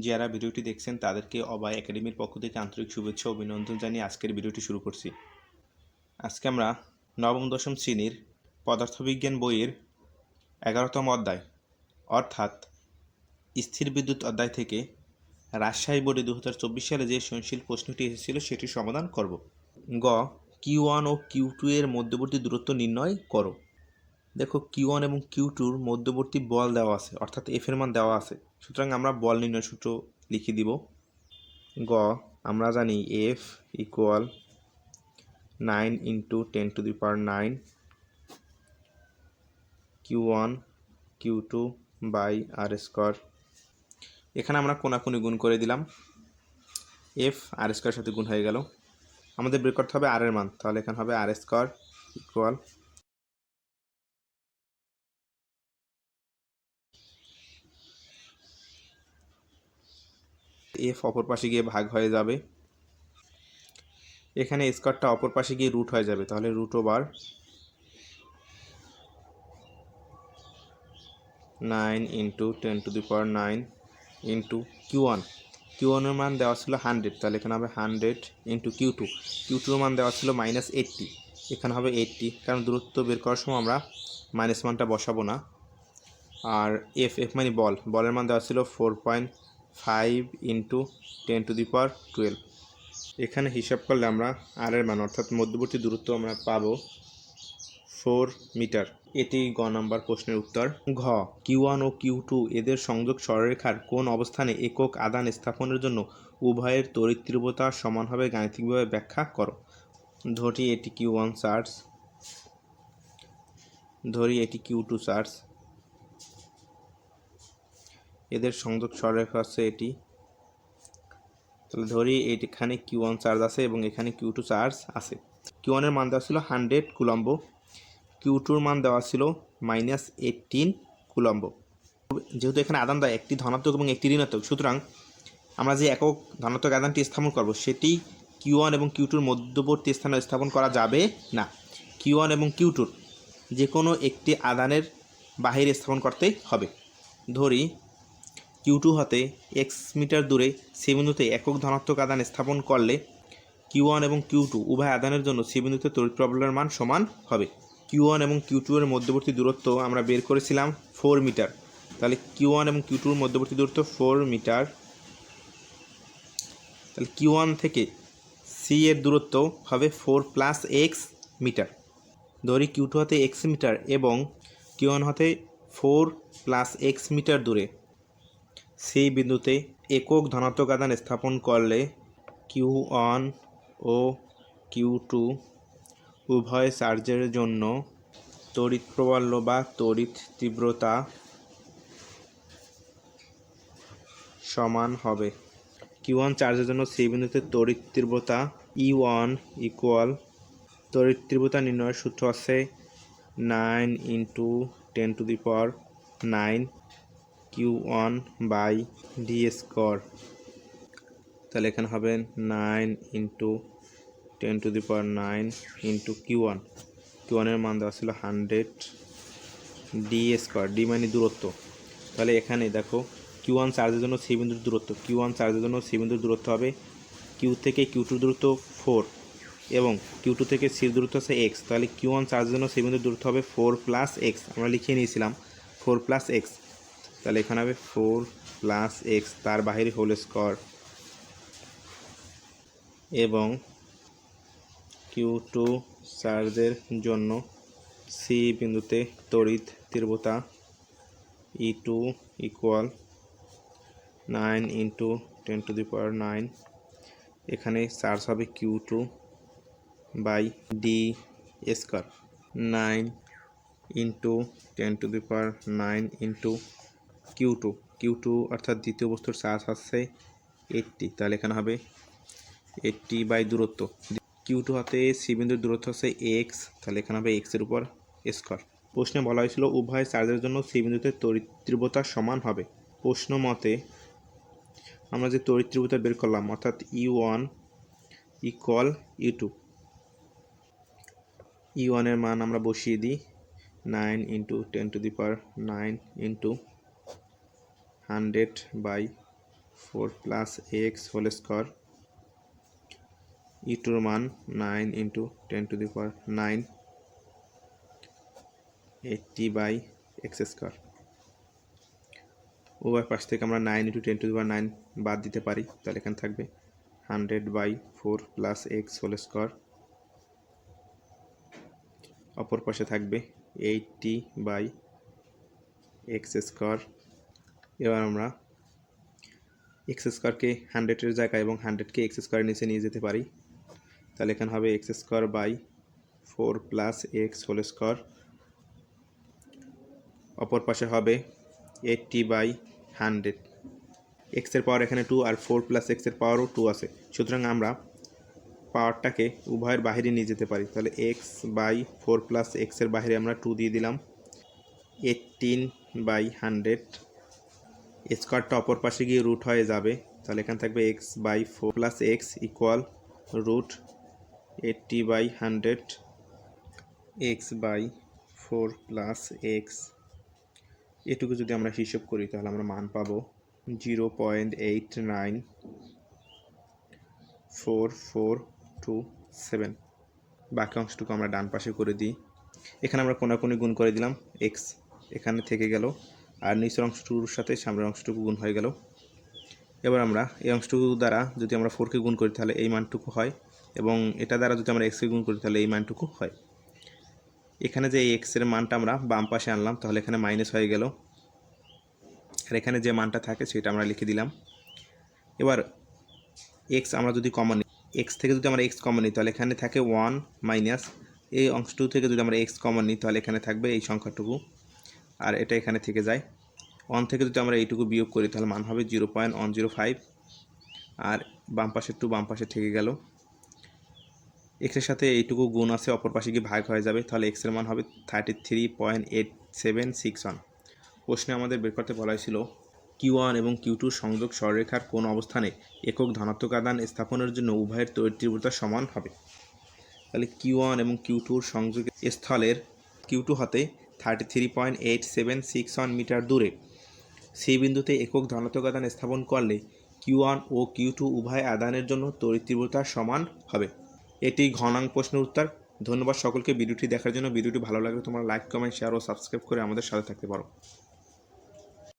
যারা ভিডিওটি দেখছেন তাদেরকে অভয় একাডেমির পক্ষ থেকে আন্তরিক শুভেচ্ছা ও অভিনন্দন জানিয়ে আজকের ভিডিওটি শুরু করছি। আজকে আমরা নবম দশম শ্রেণীর পদার্থবিজ্ঞান বইয়ের 11তম অধ্যায় অর্থাৎ স্থির বিদ্যুৎ অধ্যায় থেকে রাজশাহী বোর্ডে 2024 সালে যে সৃজনশীল প্রশ্নটি এসেছিল সেটির সমাধান করব। গ, Q1 ও Q2 এর মধ্যবর্তী দূরত্ব নির্ণয় করো। দেখো Q1 এবং Q2 এর মধ্যবর্তী বল দেওয়া আছে, অর্থাৎ F এর মান দেওয়া আছে, সুতরাং আমরা বল নির্ণয় সূত্র লিখে দিব। গ, আমরা জানি F equal 9 × 10⁹ Q1 Q2 by r²। এখানে আমরা কোনাকুনি গুণ করে দিলাম, F r² সাথে গুণ হয়ে গেল। আমাদের বের করতে হবে r এর মান, তাহলে এখানে হবে r² ইকুয়াল F অপর পাশে গিয়ে ভাগ হয়ে যাবে, এখানে স্কোয়ারটা অপর পাশে গিয়ে রুট হয়ে যাবে, তাহলে √9 × 10⁹ ইন্টু Q1 এর মান দেওয়া ছিল 100, তাহলে এখানে হবে 100 × Q2 এর মান দেওয়া ছিল -80, এখানে হবে 80, কারণ দূরত্ব বের করার সময় আমরা মাইনাস মানটা বসাবো না। আর F মানে বলের মান দেওয়া ছিল 4.5 × 10⁻12। এখানে হিসাব করলে আমরা আর এর মান অর্থাৎ মধ্যবর্তী দূরত্ব আমরা পাবো 4 মিটার। এটি গ নাম্বার প্রশ্নের উত্তর। ঘ, Q1 ও Q2 এদের সংযোগ সরলরেখার কোন অবস্থানে একক আধান স্থাপনের জন্য উভয়ের তড়িৎ তীব্রতা সমান হবে গাণিতিকভাবে ব্যাখ্যা করো। ধরি এটি Q1 চার্জ, ধরি এটি Q2 চার্জ, এদের সংযোগ সরলরেখা হচ্ছে এটি। তাহলে ধরি এখানে Q1 চার্জ আছে এবং এখানে Q2 চার্জ আছে। Q1 এর মান দেওয়া ছিল 100 কুলম্ব, Q2 এর মান দেওয়া ছিল -18 কুলম্ব। যেহেতু এখানে আধান দেয় একটি ধনাত্মক এবং একটি ঋণাত্মক, সুতরাং আমরা যে একক ধনাত্মক আধানটি স্থাপন করব সেটি Q1 এবং Q2 এর মধ্যবর্তী স্থানে স্থাপন করা যাবে না। Q1 এবং Q2 যে কোনো একটি আধানের বাহিরে স্থাপন করতে হবে। ধরি Q2 হতে x মিটার দূরে সি বিন্দুতে একক ধনাত্মক আধান স্থাপন করলে Q1 এবং Q2 উভয় আধানের জন্য সি বিন্দুতে তড়িৎ প্রবাহের মান সমান হবে। Q1 এবং Q2 এর মধ্যবর্তী দূরত্ব আমরা বের করেছিলাম 4 মিটার, তাহলে Q1 এবং Q2 এর মধ্যবর্তী দূরত্ব 4 মিটার। তাহলে Q1 থেকে সি এর দূরত্ব হবে 4 + x মিটার। ধরি Q2 হতে x মিটার এবং Q1 হতে 4 + x মিটার দূরে সেই বিন্দুতে একক ধনাত্মক আধান স্থাপন করলে Q1 ও Q2 উভয় চার্জের জন্য তড়িৎ প্রবাহ বা তড়িৎ তীব্রতা সমান হবে। Q1 চার্জের জন্য সেই বিন্দুতে তড়িৎ তীব্রতা E1 ইকুয়াল, তড়িৎ তীব্রতা নির্ণয়ের সূত্র আছে 9 × 10⁹ Q1 বাই d²। তাহলে এখানে হবে 9 × 10⁹ Q1 এর মান দেওয়া ছিল 100, d², d মানে দূরত্ব। তাহলে এখানে দেখো Q1 চার্জের জন্য সি বিন্দুর দূরত্ব, Q1 চার্জের জন্য সি বিন্দুর দূরত্ব হবে Q থেকে Q2 দূরত্ব 4 এবং Q2 থেকে সির দূরত্ব আছে x, তাহলে Q1 চার্জের জন্য সি বিন্দুর দূরত্ব হবে 4 + x, আমরা লিখিয়ে নিয়েছিলাম 4 + x, তাহলে এখানে হবে 4 + x তার বাহিরে হোল² এবং Q2 চার্জের জন্য সি বিন্দুতে তড়িৎ তীব্রতা E2 ইকুয়াল 9 × 10⁹, এখানে চার্জ হবে Q2 বাই d²। 9 × 10⁹ Q2 অর্থাৎ দ্বিতীয় বস্তুর চার্জ হচ্ছে 80, তাহলে এখানে হবে 80 বাই দূরত্ব। Q2 হাতে সি বিন্দুর দূরত্ব হচ্ছে x, তাহলে এখানে হবে x এর উপর স্কোয়ার। প্রশ্নে বলা হয়েছিল উভয় চার্জের জন্য সি বিন্দুতে তড়িৎ তীব্রতা সমান হবে। প্রশ্ন মতে আমরা যে তড়িৎ তীব্রতা বের করলাম অর্থাৎ E1 ইকুয়াল E1 এর মান আমরা বসিয়ে দিই 9 × 10⁹ 100 by 4 plus x whole square e টুর মান 9 ইন্টু 10⁹ 80/x স্কোয়ার। উভয় পাশ থেকে আমরা 9 ইন্টু 10⁹ বাদ দিতে পারি, তাহলে এখানে থাকবে 100/4 প্লাস এক্স হোল স্কোয়ার। অপর পাশে থাকবে 80/x স্কোয়ার। এবার আমরা এক্স স্কোয়ারকে 100-এর জায়গায় এবং 100কে এক্স স্কোয়ারের নিচে নিয়ে যেতে পারি, তাহলে এখানে হবে X square by 4 plus x whole square. অপর পাশে হবে 80/100। এক্সের পাওয়ার এখানে 2 আর 4 প্লাস এক্সের পাওয়ারও 2 আছে, সুতরাং আমরা পাওয়ারটাকে উভয়ের বাহিরে নিয়ে যেতে পারি। তাহলে x/4 প্লাস এক্সের বাহিরে আমরা 2 দিয়ে দিলাম। 18/100 স্কোয়ারটা অপর পাশে গিয়ে রুট হয়ে যাবে, তাহলে এখানে থাকবে x/4 plus X equal root 80/100 x/4 plus X. এটুকু যদি আমরা হিসেব করি তাহলে আমরা মান পাবো 0.894427। বাকি অংশটুকু আমরা ডান পাশে করে দিই। এখানে আমরা কোনাকুনি গুণ করে দিলাম, এক্স এখানে থেকে গেল আর নিচের অংশটুকুর সাথে সামনের অংশটুকু গুণ হয়ে গেল। এবার আমরা এই অংশটুকু দ্বারা যদি আমরা 4কে গুণ করি তাহলে এই মানটুকু হয়, এবং এটা দ্বারা যদি আমরা এক্সকে গুণ করি তাহলে এই মানটুকু হয়। এখানে যে এক্সের মানটা আমরা বাম পাশে আনলাম, তাহলে এখানে মাইনাস হয়ে গেল, আর এখানে যে মানটা থাকে সেটা আমরা লিখে দিলাম। এবার এক্স আমরা যদি কমন নিই, এক্স থেকে যদি আমরা এক্স কমন নিই তাহলে এখানে থাকে 1 মাইনাস এই অংশটুকু থেকে যদি আমরা এক্স কমন নিই তাহলে এখানে থাকবে এই সংখ্যাটুকু, আর এটা এখানে থেকে যায়। 1 থেকে যদি আমরা এইটুকু বিয়োগ করি তাহলে মান হবে 0.105, আর বাম পাশের টু বাম পাশে থেকে গেল। এক্সের সাথে এইটুকু গুণ আছে, অপর পাশে গিয়ে ভাগ হয়ে যাবে, তাহলে এক্সের মান হবে 33.8761। প্রশ্নে আমাদের বের করতে বলা হয়েছিল Q1 এবং Q2 সংযোগ সরলরেখার কোন অবস্থানে একক ধনাত্মক আধান স্থাপনের জন্য উভয়ের তড়িৎ তীব্রতা সমান হবে। তাহলে Q1 এবং Q2 সংযোগ স্থলের Q2 হতে 33.8761 মিটার দূরে সেই বিন্দুতে একক ধনাত্মক আধান স্থাপন করলে Q1 ও Q2 উভয় আধানের জন্য তড়িৎ তীব্রতা সমান হবে। এটি ঘনাং প্রশ্নের উত্তর। ধন্যবাদ সকলকে ভিডিওটি দেখার জন্য। ভিডিওটি ভালো লাগলে তোমরা লাইক, কমেন্ট, শেয়ার ও সাবস্ক্রাইব করে আমাদের সাথে থাকতে পারো।